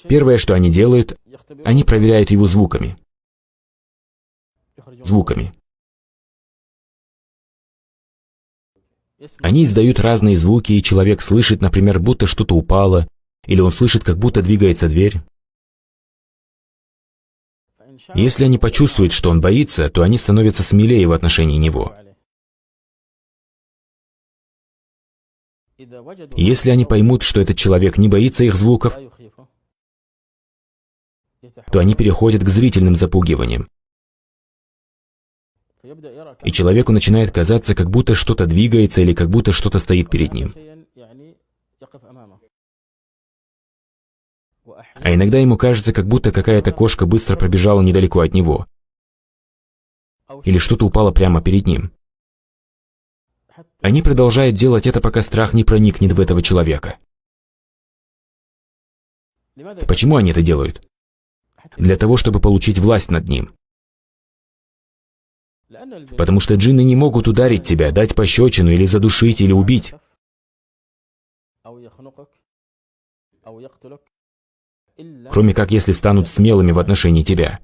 Первое, что они делают, они проверяют его звуками. Они издают разные звуки, и человек слышит, например, будто что-то упало, или он слышит, как будто двигается дверь. Если они почувствуют, что он боится, то они становятся смелее в отношении него. Если они поймут, что этот человек не боится их звуков, то они переходят к зрительным запугиваниям. И человеку начинает казаться, как будто что-то двигается или как будто что-то стоит перед ним. А иногда ему кажется, как будто какая-то кошка быстро пробежала недалеко от него. Или что-то упало прямо перед ним. Они продолжают делать это, пока страх не проникнет в этого человека. Почему они это делают? Для того, чтобы получить власть над ним. Потому что джинны не могут ударить тебя, дать пощечину или задушить, или убить. Кроме как если станут смелыми в отношении тебя.